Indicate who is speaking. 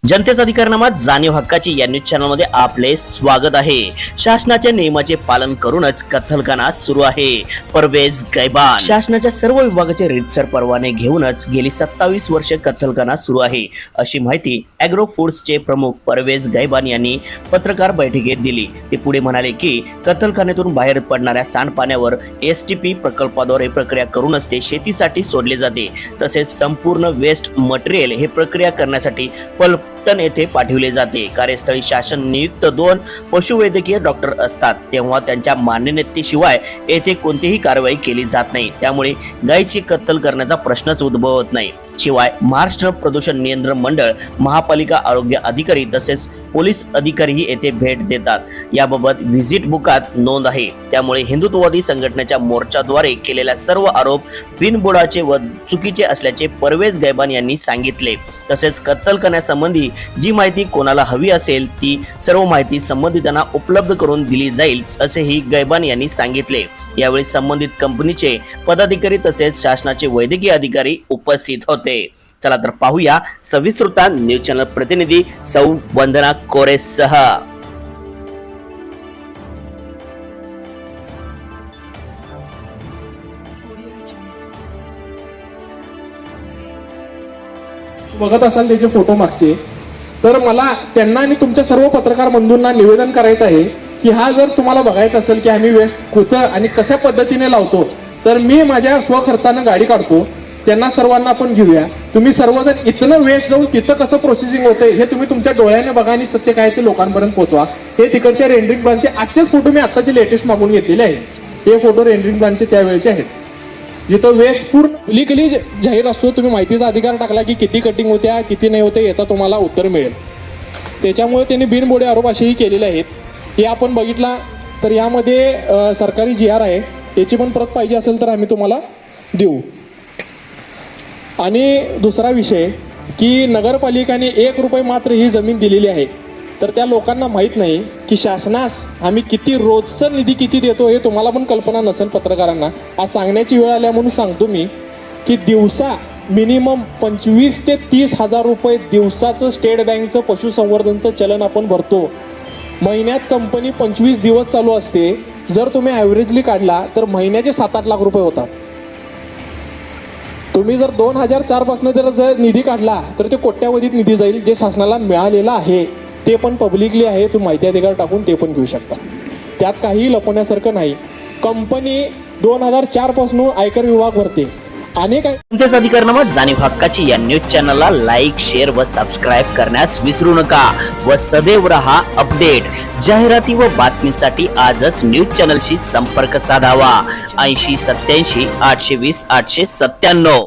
Speaker 1: जनतेचा अधिकारनामा जाणीव हक्काची या न्यूज चॅनल मध्ये आपले स्वागत आहे। शासनाच्या नियमाचे पालन करूनच कत्तलखाना सुरू आहे। परवेज गैबान शासनाच्या सर्व विभागाचे रीतसर परवाने घेऊनच गेली 27 वर्षे कत्तलखाना सुरू आहे, अशी माहिती ॲग्रो फूड्सचे प्रमुख परवेज गैबान यांनी पत्रकार बैठकीत दिली। ते पुढे म्हणाले की कत्तलखान्यातून बाहेर पडणाऱ्या सांडपाण्यावर एसटीपी प्रकल्पाद्वारे प्रक्रिया करूनच ते शेतीसाठी सोडले जाते। तसेच संपूर्ण वेस्ट मटेरियल हे प्रक्रिया करण्यासाठी पलटण येथे पाठविले जाते। कार्यस्थळी शासन नियुक्त 2 पशुवैद्यकीय डॉक्टर असतात, तेव्हा त्यांच्या मान्यतेशिवाय येथे कोणतीही कारवाई केली जात नाही। त्यामुळे गायीची कत्तल करण्याचा प्रश्नच उद्भवत नाही। शिवाय महाराष्ट्र प्रदूषण नियंत्रण मंडळ, महापालिका आरोग्य अधिकारी तसेच पोलीस अधिकारीही येथे भेट देतात। याबाबत व्हिजिट बुकात नोंद आहे। त्यामुळे हिंदुत्ववादी संघटनेच्या मोर्चाद्वारे केलेल्या सर्व आरोप बिनबुडाचे व चुकीचे असल्याचे परवेज गैबान यांनी सांगितले। तसेच कत्तलखान्यासंबंधी जी माहिती कोणाला हवी असेल ती सर्व माहिती संबंधितांना उपलब्ध करून दिली जाईल, असेही गैबान यांनी सांगितले। यावेळी संबंधित कंपनीचे पदाधिकारी तसेच शासनाचे वैद्यकीय अधिकारी उपस्थित होते। चला तर पाहूया सविस्तर न्यूज चॅनल प्रतिनिधी सौ वंदना कोरेसह।
Speaker 2: बघत असाल त्याचे फोटो मागचे, तर मला त्यांना आणि तुमच्या सर्व पत्रकार बंधूंना निवेदन करायचं आहे की हा जर तुम्हाला बघायचं असेल की आम्ही वेस्ट कुठं आणि कशा पद्धतीने लावतो, तर मी माझ्या स्वखर्चानं गाडी काढतो। त्यांना सर्वांना आपण घेऊया। तुम्ही सर्वजण इथनं वेस्ट जाऊन तिथं कसं प्रोसेसिंग होते हे तुम्ही तुमच्या डोळ्याने बघा आणि सत्य काय ते लोकांपर्यंत पोहोचवा। हे तिकडच्या रेंडरिंग प्लानचे आजचेच फोटो मी आत्ताचे लेटेस्ट मागून घेतलेले आहेत। हे फोटो रेंडरिंग प्लानचे त्यावेळेचे आहेत, जिथं वेस्ट पूर्ण पब्लिकली जाहीर असतो। तुम्ही माहितीचा अधिकार टाकला की किती कटिंग होत्या किती नाही होते याचा तुम्हाला उत्तर मिळेल। त्याच्यामुळे त्यांनी बिनबुडे आरोप असेही केलेले आहेत। हे आपण बघितला तर यामध्ये सरकारी GR आहे, याची पण प्रत पाहिजे असेल तर आम्ही तुम्हाला देऊ। आणि दुसरा विषय की नगरपालिकाने 1 रुपये मात्र ही जमीन दिलेली आहे, तर त्या लोकांना माहीत नाही की शासनास आम्ही किती रोजचा निधी किती देतो हे तुम्हाला पण कल्पना नसेल पत्रकारांना। आज सांगण्याची वेळ आल्या म्हणून सांगतो मी की दिवसा मिनिमम 25 ते 30 हजार रुपये दिवसाचं स्टेट बँकचं पशुसंवर्धनचं चलन आपण भरतो। महिन्यात कंपनी 25 दिवस चालू असते। जर तुम्ही ॲव्हरेजली काढला तर महिन्याचे 7-8 लाख रुपये होतात। तुम्ही जर 2004 पासून जर निधी काढला तर ते कोट्यावधीत निधी जाईल, जे शासनाला मिळालेला आहे ते पण पब्लिकली आहे। तुम्ही माहिती अधिकार टाकून ते पण घेऊ शकता, त्यात काही लपवण्यासारखं नाही। कंपनी 2004 पासून आयकर विभाग भरते। अनेक
Speaker 1: जनतेचा अधिकारनामा जाणीव हक्काची या न्यूज चॅनलला लाईक, शेअर व सबस्क्राईब करण्यास विसरू नका व सदैव रहा अपडेट। जाहिराती व बातमीसाठी आजच न्यूज चॅनलशी संपर्क साधावा। 80 87 820 897।